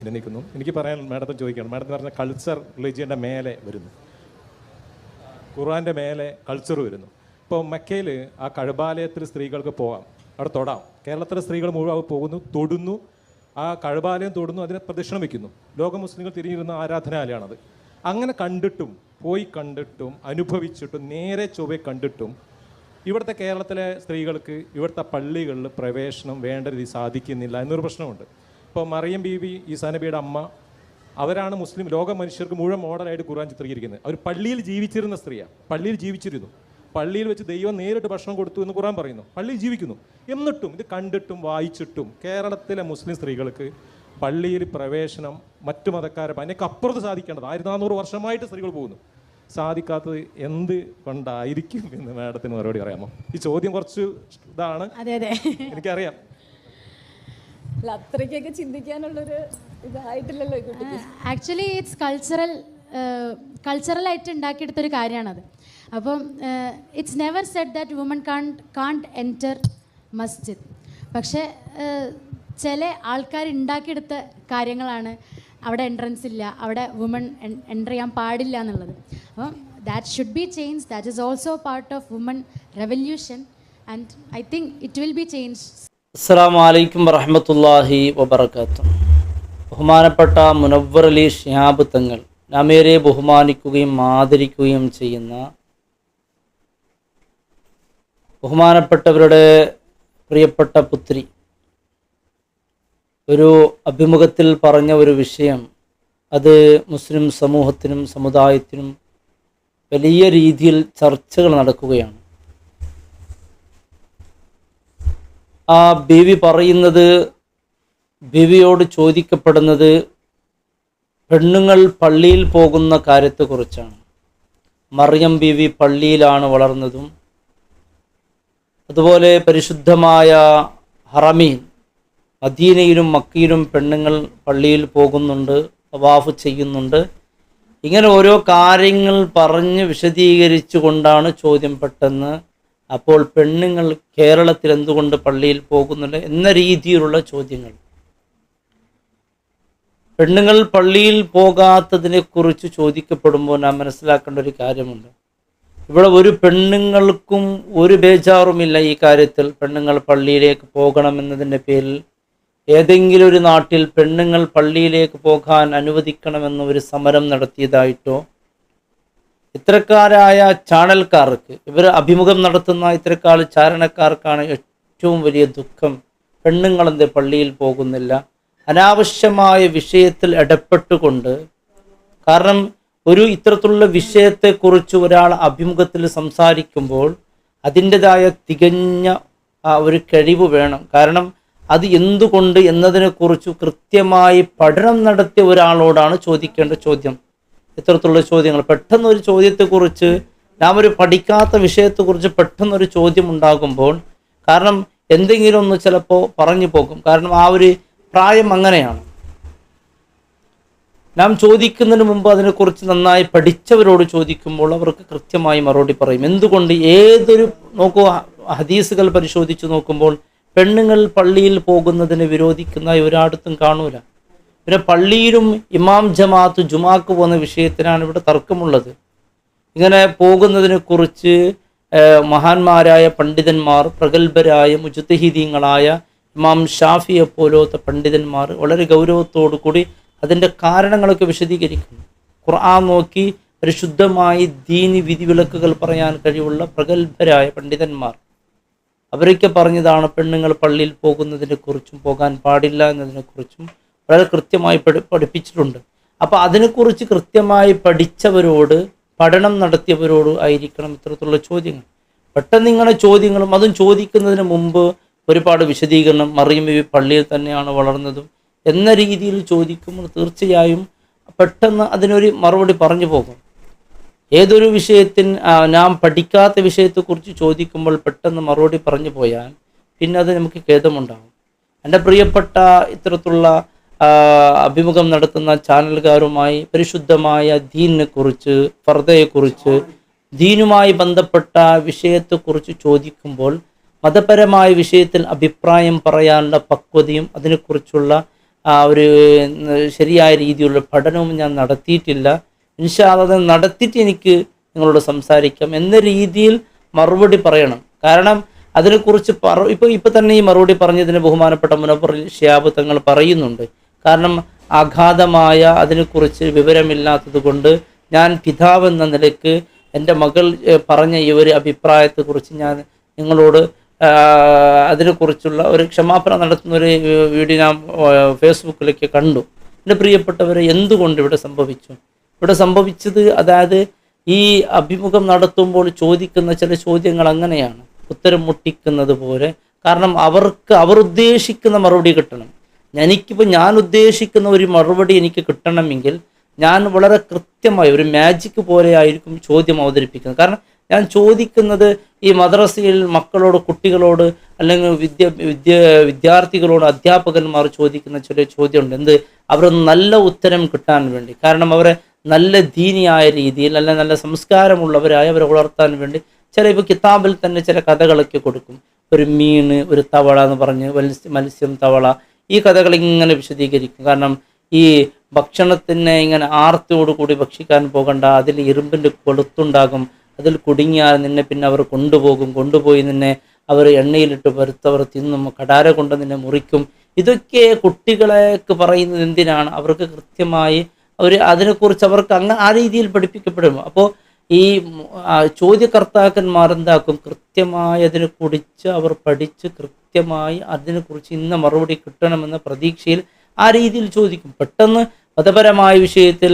നിൽക്കുന്നു. എനിക്ക് പറയാൻ മാഡത്തിന് ചോദിക്കണം. മാഡത്തിന് പറഞ്ഞ കൾച്ചർ റിലീജിയൻ്റെ മേലെ വരുന്നു, ഖുർആൻ്റെ മേലെ കൾച്ചർ വരുന്നു. ഇപ്പോൾ മക്കയിൽ ആ കഴബാലയത്തിൽ സ്ത്രീകൾക്ക് പോകാം, അവിടെ തൊടാം. കേരളത്തിലെ സ്ത്രീകൾ മുഴുവൻ പോകുന്നു, തൊടുന്നു, ആ കഴബാലയം തൊടുന്നു, അതിനെ പ്രദക്ഷിണം വയ്ക്കുന്നു. ലോക മുസ്ലിങ്ങൾ തിരിഞ്ഞിരുന്ന ആരാധനാലയമാണത്. അങ്ങനെ കണ്ടിട്ടും പോയി കണ്ടിട്ടും അനുഭവിച്ചിട്ടും നേരെ ചൊവ്വെ കണ്ടിട്ടും ഇവിടുത്തെ കേരളത്തിലെ സ്ത്രീകൾക്ക് ഇവിടുത്തെ പള്ളികളിൽ പ്രവേശനം വേണ്ട രീതി സാധിക്കുന്നില്ല എന്നൊരു പ്രശ്നമുണ്ട്. ഇപ്പോൾ മറിയം ബീവി ഈസാ നബിയുടെ അമ്മ, അവരാണ് മുസ്ലിം ലോക മനുഷ്യർക്ക് മുഴുവൻ മോഡലായിട്ട് ഖുർആൻ ചിത്രീകരിക്കുന്നത്. അവർ പള്ളിയിൽ ജീവിച്ചിരുന്ന സ്ത്രീയാണ്, പള്ളിയിൽ ജീവിച്ചിരുന്നു, പള്ളിയിൽ വെച്ച് ദൈവം നേരിട്ട് ഭക്ഷണം കൊടുത്തു എന്ന് ഖുർആൻ പറയുന്നു. പള്ളിയിൽ ജീവിക്കുന്നു. എന്നിട്ടും ഇത് കണ്ടിട്ടും വായിച്ചിട്ടും കേരളത്തിലെ മുസ്ലിം സ്ത്രീകൾക്ക് പള്ളിയിൽ പ്രവേശനം മറ്റു മതക്കാരെ അതിനൊക്കെ അപ്പുറത്ത് സാധിക്കേണ്ടത് 1400 വർഷമായിട്ട് സ്ത്രീകൾ പോകുന്നു, സാധിക്കാത്തത് എന്ത് കൊണ്ടായിരിക്കും എന്ന് മാഡത്തിന് മറുപടി പറയാമോ? ഈ ചോദ്യം കുറച്ച് ഇതാണ്, എനിക്കറിയാം. അത്രയ്ക്കൊക്കെ ചിന്തിക്കാനുള്ളൊരു ഇതായിട്ടില്ലല്ലോ. ആക്ച്വലി ഇറ്റ്സ് കൾച്ചറലായിട്ട് ഉണ്ടാക്കിയെടുത്തൊരു കാര്യമാണത്. അപ്പം it's never said that woman can't enter മസ്ജിദ്. പക്ഷേ ചില ആൾക്കാർ ഉണ്ടാക്കിയെടുത്ത കാര്യങ്ങളാണ് അവിടെ എൻട്രൻസ് ഇല്ല, അവിടെ വുമൺ എൻ്റർ ചെയ്യാൻ പാടില്ല എന്നുള്ളത്. അപ്പം that should be change. That is also part of woman revolution and I think it will be change. അസ്സലാമു അലൈക്കും വറഹ്മത്തുള്ളാഹി വബറകാതുഹു. ബഹുമാനപ്പെട്ട മുനവ്വർ അലി ശിഹാബ് തങ്ങൾ നാമേരെ ബഹുമാനിക്കുകയും ആദരിക്കുകയും ചെയ്യുന്ന ബഹുമാനപ്പെട്ടവരുടെ പ്രിയപ്പെട്ട പുത്രി ഒരു അഭിമുഖത്തിൽ പറഞ്ഞ ഒരു വിഷയം, അത് മുസ്ലിം സമൂഹത്തിനും സമുദായത്തിനും വലിയ രീതിയിൽ ചർച്ചകൾ നടക്കുകയാണ്. ആ ബീവി പറയുന്നത്, ബീവിയോട് ചോദിക്കപ്പെടുന്നത് പെണ്ണുങ്ങൾ പള്ളിയിൽ പോകുന്ന കാര്യത്തെക്കുറിച്ചാണ്. മറിയം ബീവി പള്ളിയിലാണ് വളർന്നതും അതുപോലെ പരിശുദ്ധമായ ഹറമീൻ മദീനയിലും മക്കയിലും പെണ്ണുങ്ങൾ പള്ളിയിൽ പോകുന്നുണ്ട്, തവാഫ് ചെയ്യുന്നുണ്ട്. ഇങ്ങനെ ഓരോ കാര്യങ്ങൾ പറഞ്ഞ് വിശദീകരിച്ചു കൊണ്ടാണ് ചോദ്യം. പെട്ടെന്ന് അപ്പോൾ പെണ്ണുങ്ങൾ കേരളത്തിൽ എന്തുകൊണ്ട് പള്ളിയിൽ പോകുന്നില്ല എന്ന രീതിയിലുള്ള ചോദ്യങ്ങൾ. പെണ്ണുങ്ങൾ പള്ളിയിൽ പോകാത്തതിനെക്കുറിച്ച് ചോദിക്കപ്പെടുമ്പോൾ നാം മനസ്സിലാക്കേണ്ട ഒരു കാര്യമുണ്ട്. ഇവിടെ ഒരു പെണ്ണുങ്ങൾക്കും ഒരു ബേജാറുമില്ല ഈ കാര്യത്തിൽ. പെണ്ണുങ്ങൾ പള്ളിയിലേക്ക് പോകണമെന്നതിൻ്റെ പേരിൽ ഏതെങ്കിലും ഒരു നാട്ടിൽ പെണ്ണുങ്ങൾ പള്ളിയിലേക്ക് പോകാൻ അനുവദിക്കണമെന്ന് ഒരു സമരം നടത്തിയതായിട്ടോ, ഇത്തരക്കാരായ ചാനൽക്കാർക്ക്, ഇവർ അഭിമുഖം നടത്തുന്ന ഇത്തരക്കാർ ചാരണക്കാർക്കാണ് ഏറ്റവും വലിയ ദുഃഖം. പെണ്ണുങ്ങളെന്ത് പള്ളിയിൽ പോകുന്നില്ല, അനാവശ്യമായ വിഷയത്തിൽ ഇടപെട്ടുകൊണ്ട്. കാരണം ഒരു ഇത്തരത്തിലുള്ള വിഷയത്തെക്കുറിച്ച് ഒരാൾ അഭിമുഖത്തിൽ സംസാരിക്കുമ്പോൾ അതിൻ്റെതായ തികഞ്ഞ ഒരു കഴിവ് വേണം. കാരണം അത് എന്തുകൊണ്ട് എന്നതിനെക്കുറിച്ച് കൃത്യമായി പഠനം നടത്തിയ ഒരാളോടാണ് ചോദിക്കേണ്ട ചോദ്യം. ഇത്തരത്തിലുള്ള ചോദ്യങ്ങൾ, പെട്ടെന്നൊരു ചോദ്യത്തെക്കുറിച്ച്, നാം ഒരു പഠിക്കാത്ത വിഷയത്തെക്കുറിച്ച് പെട്ടെന്നൊരു ചോദ്യം ഉണ്ടാകുമ്പോൾ, കാരണം എന്തെങ്കിലും ഒന്ന് ചിലപ്പോൾ പറഞ്ഞു പോകും. കാരണം ആ ഒരു പ്രായം അങ്ങനെയാണ്. നാം ചോദിക്കുന്നതിന് മുമ്പ് അതിനെക്കുറിച്ച് നന്നായി പഠിച്ചവരോട് ചോദിക്കുമ്പോൾ അവർക്ക് കൃത്യമായി മറുപടി പറയും. എന്തുകൊണ്ട് ഏതൊരു നോക്കൂ, ഹദീസുകൾ പരിശോധിച്ച് നോക്കുമ്പോൾ പെണ്ണുങ്ങൾ പള്ളിയിൽ പോകുന്നതിന് വിരോധിക്കുന്ന ഒരാടത്തും കാണൂല. പിന്നെ പള്ളിയിലും ഇമാം ജമാഅത്ത് ജുമാക്ക് പോകുന്ന വിഷയത്തിനാണ് ഇവിടെ തർക്കമുള്ളത്. ഇങ്ങനെ പോകുന്നതിനെ കുറിച്ച് മഹാന്മാരായ പണ്ഡിതന്മാർ, പ്രഗത്ഭരായ മുജ്തഹിദീങ്ങളായ ഇമാം ഷാഫിയെ പോലത്തെ പണ്ഡിതന്മാർ വളരെ ഗൗരവത്തോടു കൂടി അതിൻ്റെ കാരണങ്ങളൊക്കെ വിശദീകരിക്കുന്നു. ഖുർആൻ നോക്കി പരിശുദ്ധമായി ദീനി വിധിവിലക്കുകൾ പറയാൻ കഴിവുള്ള പ്രഗത്ഭരായ പണ്ഡിതന്മാർ അവരൊക്കെ പറഞ്ഞതാണ് പെണ്ണുങ്ങൾ പള്ളിയിൽ പോകുന്നതിനെക്കുറിച്ചും പോകാൻ പാടില്ല എന്നതിനെക്കുറിച്ചും വളരെ കൃത്യമായി പഠിപ്പിച്ചിട്ടുണ്ട്. അപ്പോൾ അതിനെക്കുറിച്ച് കൃത്യമായി പഠിച്ചവരോട്, പഠനം നടത്തിയവരോട് ആയിരിക്കണം ഇത്തരത്തിലുള്ള ചോദ്യങ്ങൾ. പെട്ടെന്ന് ഇങ്ങനെ ചോദ്യങ്ങളും, അതും ചോദിക്കുന്നതിന് മുമ്പ് ഒരുപാട് വിശദീകരണം, മറിയം ബീവി പള്ളിയിൽ തന്നെയാണ് വളർന്നതും എന്ന രീതിയിൽ ചോദിക്കുമ്പോൾ തീർച്ചയായും പെട്ടെന്ന് അതിനൊരു മറുപടി പറഞ്ഞു പോകും. ഏതൊരു വിഷയത്തിന് നാം പഠിക്കാത്ത വിഷയത്തെക്കുറിച്ച് ചോദിക്കുമ്പോൾ പെട്ടെന്ന് മറുപടി പറഞ്ഞു പോയാൽ പിന്നെ അത് നമുക്ക് ഖേദമുണ്ടാകും. എൻ്റെ പ്രിയപ്പെട്ട ഇത്തരത്തിലുള്ള അഭിമുഖം നടത്തുന്ന ചാനലുകാരുമായി പരിശുദ്ധമായ ദീനിനെക്കുറിച്ച്, ഫർദയെക്കുറിച്ച്, ദീനുമായി ബന്ധപ്പെട്ട വിഷയത്തെക്കുറിച്ച് ചോദിക്കുമ്പോൾ മതപരമായ വിഷയത്തിൽ അഭിപ്രായം പറയാനുള്ള പക്വതയും അതിനെക്കുറിച്ചുള്ള ഒരു ശരിയായ രീതിയിലുള്ള പഠനവും ഞാൻ നടത്തിയിട്ടില്ല. ഇൻഷാ അല്ലാഹ് അത് നടത്തിയിട്ട് എനിക്ക് നിങ്ങളോട് സംസാരിക്കാം എന്ന രീതിയിൽ മറുപടി പറയണം. കാരണം അതിനെക്കുറിച്ച് ഇപ്പം തന്നെ ഈ മറുപടി പറഞ്ഞതിന് ബഹുമാനപ്പെട്ട മുനവ്വർ ശിഹാബ് തങ്ങൾ പറയുന്നുണ്ട്. കാരണം അഗാധമായ അതിനെക്കുറിച്ച് വിവരമില്ലാത്തത് കൊണ്ട് ഞാൻ പിതാവെന്ന നിലയ്ക്ക് എൻ്റെ മകൾ പറഞ്ഞ ഈ ഒരു അഭിപ്രായത്തെക്കുറിച്ച് ഞാൻ നിങ്ങളോട് അതിനെക്കുറിച്ചുള്ള ഒരു ക്ഷമാപണം നടത്തുന്ന ഒരു വീഡിയോ ഞാൻ ഫേസ്ബുക്കിലേക്ക് കണ്ടു. എൻ്റെ പ്രിയപ്പെട്ടവരെ, എന്തുകൊണ്ട് ഇവിടെ സംഭവിച്ചു? ഇവിടെ സംഭവിച്ചത്, അതായത് ഈ അഭിമുഖം നടത്തുമ്പോൾ ചോദിക്കുന്ന ചില ചോദ്യങ്ങൾ അങ്ങനെയാണ്, ഉത്തരം മുട്ടിക്കുന്നത് പോലെ. കാരണം അവർ ഉദ്ദേശിക്കുന്ന മറുപടി കിട്ടണം. ഞാൻ ഉദ്ദേശിക്കുന്ന ഒരു മറുപടി എനിക്ക് കിട്ടണമെങ്കിൽ ഞാൻ വളരെ കൃത്യമായി ഒരു മാജിക് പോലെ ആയിരിക്കും ചോദ്യം അവതരിപ്പിക്കുന്നത്. കാരണം ഞാൻ ചോദിക്കുന്നത് ഈ മദ്രസയിൽ മക്കളോട്, കുട്ടികളോട്, അല്ലെങ്കിൽ വിദ്യാർത്ഥികളോട് അധ്യാപകന്മാർ ചോദിക്കുന്ന ചില ചോദ്യമുണ്ട്. അവർ നല്ല ഉത്തരം കിട്ടാൻ വേണ്ടി. കാരണം അവരെ നല്ല ദീനിയായ രീതിയിൽ, അല്ല നല്ല സംസ്കാരമുള്ളവരായി അവരെ വളർത്താൻ വേണ്ടി ഇപ്പോൾ കിതാബിൽ തന്നെ ചില കഥകളൊക്കെ കൊടുക്കും. ഒരു മീൻ, ഒരു തവള എന്ന് പറഞ്ഞ്, മത്സ്യം, തവള, ഈ കഥകൾ ഇങ്ങനെ വിശദീകരിക്കും. കാരണം ഈ ഭക്ഷണത്തിനെ ഇങ്ങനെ ആർത്തിയോടുകൂടി ഭക്ഷിക്കാൻ പോകണ്ട, അതിൽ ഇരുമ്പിൻ്റെ കൊളുത്തുണ്ടാകും, അതിൽ കുടുങ്ങിയാൽ നിന്നെ പിന്നെ അവർ കൊണ്ടുപോയി നിന്നെ അവർ എണ്ണയിലിട്ട് വറുത്തവർ തിന്നും, കടാര കൊണ്ട് നിന്നെ മുറിക്കും. ഇതൊക്കെ കുട്ടികളേക്ക് പറയുന്നത് എന്തിനാണ്? അവർക്ക് കൃത്യമായി അതിനെക്കുറിച്ച് അവർക്ക് ആ രീതിയിൽ പഠിപ്പിക്കപ്പെടും. അപ്പോൾ ഈ ചോദ്യകർത്താക്കന്മാർ എന്താക്കും? കൃത്യമായി അതിനെ കുറിച്ച് അവർ പഠിച്ച് കൃത്യമായി അതിനെക്കുറിച്ച് ഇന്ന മറുപടി കിട്ടണമെന്ന പ്രതീക്ഷയിൽ ആ രീതിയിൽ ചോദിക്കും. പെട്ടെന്ന് മതപരമായ വിഷയത്തിൽ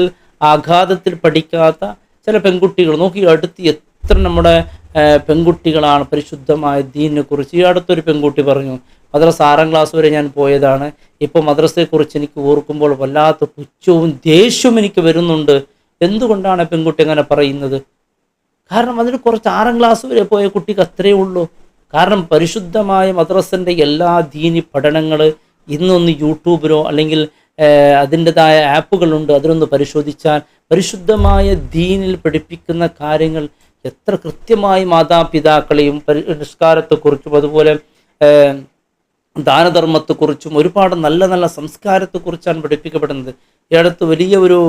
ആഘാതത്തിൽ പഠിക്കാത്ത ചില പെൺകുട്ടികൾ നോക്കി, അടുത്ത് എത്ര നമ്മുടെ പെൺകുട്ടികളാണ് പരിശുദ്ധമായ ദീനിനെ കുറിച്ച്. ഈ അടുത്തൊരു പെൺകുട്ടി പറഞ്ഞു, മദ്രസ 6ാം ക്ലാസ് വരെ ഞാൻ പോയതാണ്, ഇപ്പോൾ മദ്രസയെക്കുറിച്ച് എനിക്ക് ഓർക്കുമ്പോൾ വല്ലാത്ത പുച്ഛവും ദേഷ്യവും എനിക്ക് വരുന്നുണ്ട്. എന്തുകൊണ്ടാണ് പെൺകുട്ടി അങ്ങനെ പറയുന്നത്? കാരണം അതിന് കുറച്ച് 6ാം ക്ലാസ് വരെ പോയ കുട്ടിക്ക് അത്രയേ ഉള്ളൂ. കാരണം പരിശുദ്ധമായ മദ്രസൻ്റെ എല്ലാ ദീനി പഠനങ്ങൾ ഇന്നൊന്ന് യൂട്യൂബിലോ അല്ലെങ്കിൽ അതിൻ്റെതായ ആപ്പുകളുണ്ട്, അതിലൊന്ന് പരിശോധിച്ചാൽ പരിശുദ്ധമായ ദീനിൽ പഠിപ്പിക്കുന്ന കാര്യങ്ങൾ എത്ര കൃത്യമായി മാതാപിതാക്കളെയും നിസ്കാരത്തെക്കുറിച്ചും അതുപോലെ ദാനധർമ്മത്തെക്കുറിച്ചും ഒരുപാട് നല്ല നല്ല സംസ്കാരത്തെക്കുറിച്ചാണ് പഠിപ്പിക്കപ്പെടുന്നത്. ഈ അടുത്ത് വലിയ ഒരു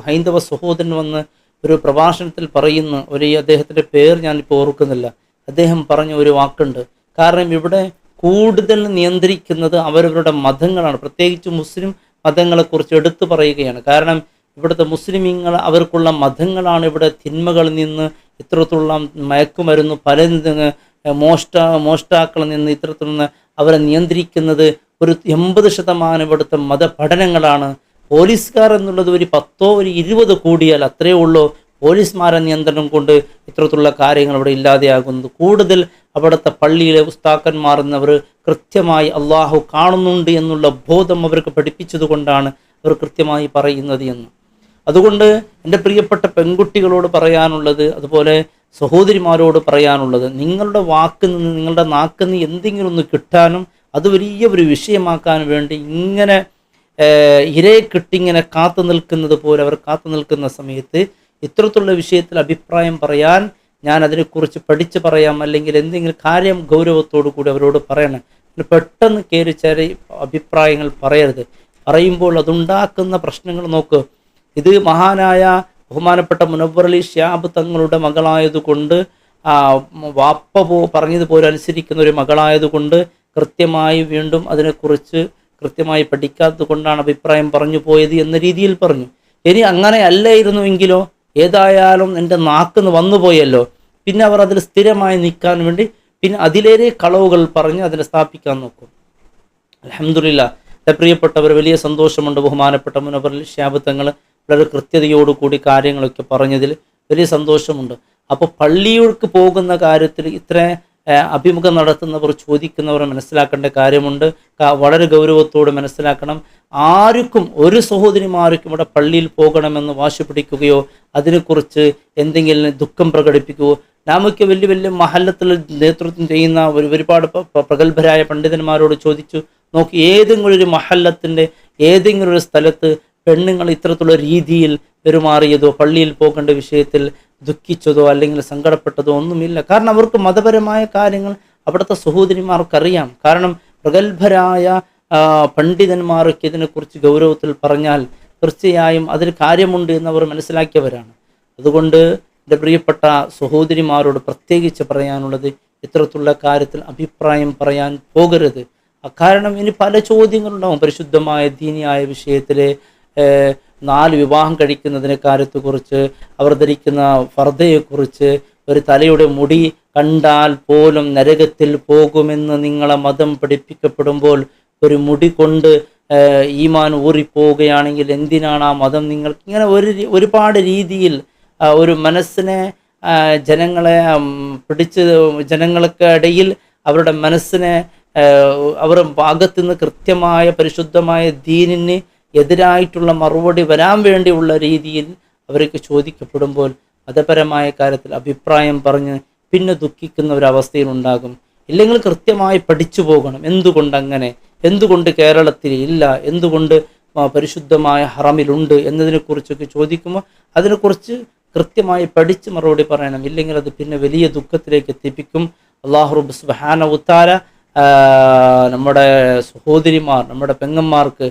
ഹൈന്ദവ സഹോദരൻ വന്ന് ഒരു പ്രഭാഷണത്തിൽ പറയുന്ന അദ്ദേഹത്തിൻ്റെ പേര് ഞാനിപ്പോൾ ഓർക്കുന്നില്ല. അദ്ദേഹം പറഞ്ഞ ഒരു വാക്കുണ്ട്. കാരണം ഇവിടെ കൂടുതൽ നിയന്ത്രിക്കുന്നത് അവരവരുടെ മതങ്ങളാണ്, പ്രത്യേകിച്ച് മുസ്ലിം മതങ്ങളെക്കുറിച്ച് എടുത്തു പറയുകയാണ്. കാരണം ഇവിടുത്തെ മുസ്ലിമീങ്ങൾ അവർക്കുള്ള മതങ്ങളാണ് ഇവിടെ തിന്മകളിൽ നിന്ന്, ഇത്തരത്തിലുള്ള മയക്കുമരുന്ന്, പല മോഷ്ടാക്കളിൽ നിന്ന് ഇത്തരത്തിലുള്ള അവരെ നിയന്ത്രിക്കുന്നത്. ഒരു 80% ഇവിടുത്തെ മതപഠനങ്ങളാണ്. പോലീസുകാർ എന്നുള്ളത് ഒരു 10 ഒരു 20 കൂടിയാൽ അത്രയേ ഉള്ളൂ. പോലീസുമാരെ നിയന്ത്രണം കൊണ്ട് ഇത്തരത്തിലുള്ള കാര്യങ്ങൾ ഇവിടെ ഇല്ലാതെയാകുന്നത്. കൂടുതൽ അവിടുത്തെ പള്ളിയിലെ ഉസ്താക്കന്മാർ എന്നവർ കൃത്യമായി അള്ളാഹു കാണുന്നുണ്ട് എന്നുള്ള ബോധം അവർക്ക് പഠിപ്പിച്ചത് കൊണ്ടാണ് അവർ കൃത്യമായി പറയുന്നത് എന്ന്. അതുകൊണ്ട് എൻ്റെ പ്രിയപ്പെട്ട പെൺകുട്ടികളോട് പറയാനുള്ളത്, അതുപോലെ സഹോദരിമാരോട് പറയാനുള്ളത്, നിങ്ങളുടെ വാക്കിൽ നിന്ന്, നിങ്ങളുടെ നാക്കിൽ നിന്ന് എന്തെങ്കിലും ഒന്ന് കിട്ടാനും അത് വലിയ ഒരു വിഷയമാക്കാൻ വേണ്ടി ഇങ്ങനെ ഇരയെ കിട്ടിങ്ങനെ കാത്തു നിൽക്കുന്നത് പോലെ അവർ കാത്തു നിൽക്കുന്ന സമയത്ത് ഇത്തരത്തിലുള്ള വിഷയത്തിൽ അഭിപ്രായം പറയാൻ ഞാൻ അതിനെക്കുറിച്ച് പഠിച്ച് പറയാം, അല്ലെങ്കിൽ എന്തെങ്കിലും കാര്യം ഗൗരവത്തോടു കൂടി അവരോട് പറയണം. പെട്ടെന്ന് കയറിച്ചേറി അഭിപ്രായങ്ങൾ പറയരുത്. പറയുമ്പോൾ അതുണ്ടാക്കുന്ന പ്രശ്നങ്ങൾ നോക്ക്. ഇത് മഹാനായ ബഹുമാനപ്പെട്ട മുനവ്വർ ശിഹാബ് തങ്ങളുടെ മകളായതുകൊണ്ട്, വാപ്പ പറഞ്ഞതുപോലെ അനുസരിക്കുന്ന ഒരു മകളായതുകൊണ്ട് കൃത്യമായി വീണ്ടും അതിനെക്കുറിച്ച് കൃത്യമായി പഠിക്കാത്തത് കൊണ്ടാണ് അഭിപ്രായം പറഞ്ഞു പോയത് എന്ന രീതിയിൽ പറഞ്ഞു. ഇനി അങ്ങനെ അല്ലായിരുന്നുവെങ്കിലോ, ഏതായാലും എൻ്റെ നാക്കിന്ന് വന്നുപോയല്ലോ, പിന്നെ അവർ അതിൽ സ്ഥിരമായി നിൽക്കാൻ വേണ്ടി പിന്നെ അതിലേറെ കളവുകൾ പറഞ്ഞ് അതിനെ സ്ഥാപിക്കാൻ നോക്കും. അൽഹംദുലില്ലാഹ്, എൻ്റെ പ്രിയപ്പെട്ടവർ, വലിയ സന്തോഷമുണ്ട്. ബഹുമാനപ്പെട്ട മുനവ്വർ ശിഹാബ് തങ്ങൾ വളരെ കൃത്യതയോടുകൂടി കാര്യങ്ങളൊക്കെ പറഞ്ഞതിൽ വലിയ സന്തോഷമുണ്ട്. അപ്പോൾ പള്ളിയിലേക്ക് പോകുന്ന കാര്യത്തിൽ ഇത്ര അഭിമുഖം നടത്തുന്നവർ, ചോദിക്കുന്നവർ മനസ്സിലാക്കേണ്ട കാര്യമുണ്ട്. വളരെ ഗൗരവത്തോടെ മനസ്സിലാക്കണം. ആർക്കും, ഒരു സഹോദരിമാർക്കും ഇവിടെ പള്ളിയിൽ പോകണമെന്ന് വാശി പിടിക്കുകയോ അതിനെക്കുറിച്ച് എന്തെങ്കിലും ദുഃഖം പ്രകടിപ്പിക്കുകയോ, നമുക്ക് വലിയ വലിയ മഹല്ലത്തിൽ നേതൃത്വം ചെയ്യുന്ന ഒരുപാട് പ്രഗത്ഭരായ പണ്ഡിതന്മാരോട് ചോദിച്ചു നോക്കി, ഏതെങ്കിലും ഒരു മഹല്ലത്തിൻ്റെ ഏതെങ്കിലും ഒരു സ്ഥലത്ത് പെണ്ണുങ്ങൾ ഇത്തരത്തിലുള്ള രീതിയിൽ പെരുമാറിയതോ പള്ളിയിൽ പോകേണ്ട വിഷയത്തിൽ ദുഃഖിച്ചതോ അല്ലെങ്കിൽ സങ്കടപ്പെട്ടതോ ഒന്നുമില്ല. കാരണം അവർക്ക് മതപരമായ കാര്യങ്ങൾ അവിടുത്തെ സഹോദരിമാർക്കറിയാം. കാരണം പ്രഗത്ഭരായ പണ്ഡിതന്മാരൊക്കെ ഇതിനെക്കുറിച്ച് ഗൗരവത്തിൽ പറഞ്ഞാൽ തീർച്ചയായും അതിൽ കാര്യമുണ്ട് എന്നവർ മനസ്സിലാക്കിയവരാണ്. അതുകൊണ്ട് എൻ്റെ പ്രിയപ്പെട്ട സഹോദരിമാരോട് പ്രത്യേകിച്ച് പറയാനുള്ളത്, ഇത്തരത്തിലുള്ള കാര്യത്തിൽ അഭിപ്രായം പറയാൻ പോകരുത്. കാരണം ഇനി പല ചോദ്യങ്ങളുണ്ടാവും. പരിശുദ്ധമായ ദീനിയായ വിഷയത്തിൽ 4 വിവാഹം കഴിക്കുന്നതിനെ കാര്യത്തെക്കുറിച്ച്, അവർ ധരിക്കുന്ന ഫർദയെക്കുറിച്ച്, ഒരു തലയുടെ മുടി കണ്ടാൽ പോലും നരകത്തിൽ പോകുമെന്ന് നിങ്ങളെ മതം പഠിപ്പിക്കപ്പെടുമ്പോൾ ഒരു മുടി കൊണ്ട് ഈമാൻ ഊറിപ്പോവുകയാണെങ്കിൽ എന്തിനാണ് ആ മതം നിങ്ങൾക്ക്? ഇങ്ങനെ ഒരുപാട് രീതിയിൽ ഒരു മനസ്സിനെ ജനങ്ങളെ പിടിച്ച് ജനങ്ങൾക്ക് ഇടയിൽ അവരുടെ മനസ്സിനെ അവരുടെ ഭാഗത്തു നിന്ന് കൃത്യമായ പരിശുദ്ധമായ ദീനിന് എതിരായിട്ടുള്ള മറുപടി വരാൻ വേണ്ടിയുള്ള രീതിയിൽ അവർക്ക് ചോദിക്കപ്പെടുമ്പോൾ മതപരമായ കാര്യത്തിൽ അഭിപ്രായം പറഞ്ഞ് പിന്നെ ദുഃഖിക്കുന്ന ഒരവസ്ഥയിൽ ഉണ്ടാകും. ഇല്ലെങ്കിൽ കൃത്യമായി പഠിച്ചു പോകണം. എന്തുകൊണ്ട് അങ്ങനെ, എന്തുകൊണ്ട് കേരളത്തിൽ ഇല്ല, എന്തുകൊണ്ട് പരിശുദ്ധമായ ഹറമിലുണ്ട് എന്നതിനെക്കുറിച്ചൊക്കെ ചോദിക്കുമ്പോൾ അതിനെക്കുറിച്ച് കൃത്യമായി പഠിച്ച് മറുപടി പറയണം. ഇല്ലെങ്കിൽ അത് പിന്നെ വലിയ ദുഃഖത്തിലേക്ക് എത്തിപ്പിക്കും. അല്ലാഹു റബ്ബ് സുബ്ഹാനഹു വതആല നമ്മുടെ സഹോദരിമാർ, നമ്മുടെ പെങ്ങന്മാർക്ക്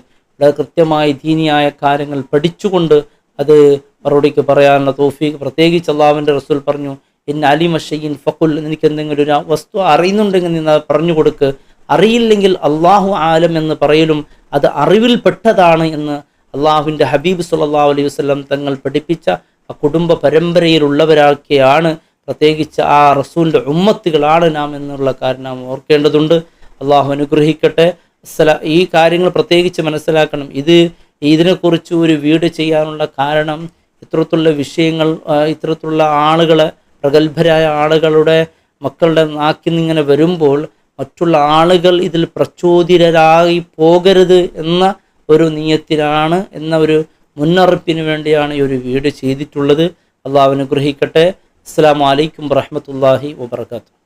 കൃത്യമായി ദീനിയായ കാര്യങ്ങൾ പഠിച്ചുകൊണ്ട് അത് മറുപടിക്ക് പറയാനുള്ള തൗഫീഖ്, പ്രത്യേകിച്ച് അള്ളാഹുവിൻ്റെ റസൂൽ പറഞ്ഞു, ഇന്ന അലിമ ഷൈഇൻ ഫഖുൽ, എനിക്ക് എന്തെങ്കിലും ഒരു വസ്തു അറിയുന്നുണ്ടെങ്കിൽ നീ പറഞ്ഞു കൊടുക്ക്, അറിയില്ലെങ്കിൽ അള്ളാഹു ആലം എന്ന് പറയലും അത് അറിവിൽപ്പെട്ടതാണ് എന്ന് അള്ളാഹുവിൻ്റെ ഹബീബ് സല്ലല്ലാഹു അലൈഹി വസല്ലം തങ്ങൾ പഠിപ്പിച്ച ആ കുടുംബ പരമ്പരയിലുള്ളവരാക്കെയാണ്, പ്രത്യേകിച്ച് ആ റസൂലിൻ്റെ ഉമ്മത്തുകളാണ് നാം എന്നുള്ള കാര്യം നാം ഓർക്കേണ്ടതുണ്ട്. അള്ളാഹു അനുഗ്രഹിക്കട്ടെ. ഈ കാര്യങ്ങൾ പ്രത്യേകിച്ച് മനസ്സിലാക്കണം. ഇതിനെക്കുറിച്ച് ഒരു വീഡിയോ ചെയ്യാനുള്ള കാരണം ഇത്തരത്തിലുള്ള വിഷയങ്ങൾ, ഇത്തരത്തിലുള്ള ആളുകളെ, പ്രഗത്ഭരായ ആളുകളുടെ മക്കളുടെ നാക്കിൽ നിന്നിങ്ങനെ വരുമ്പോൾ മറ്റുള്ള ആളുകൾ ഇതിൽ പ്രചോദിതരായി പോകരുത് എന്ന ഒരു നിയത്തിലാണ്, എന്ന ഒരു മുന്നറിയിപ്പിന് വേണ്ടിയാണ് ഈ ഒരു വീഡിയോ ചെയ്തിട്ടുള്ളത്. അള്ളാഹു അനുഗ്രഹിക്കട്ടെ. അസ്സലാമു അലൈക്കും വറഹ്മത്തുള്ളാഹി വബറകാതുഹു.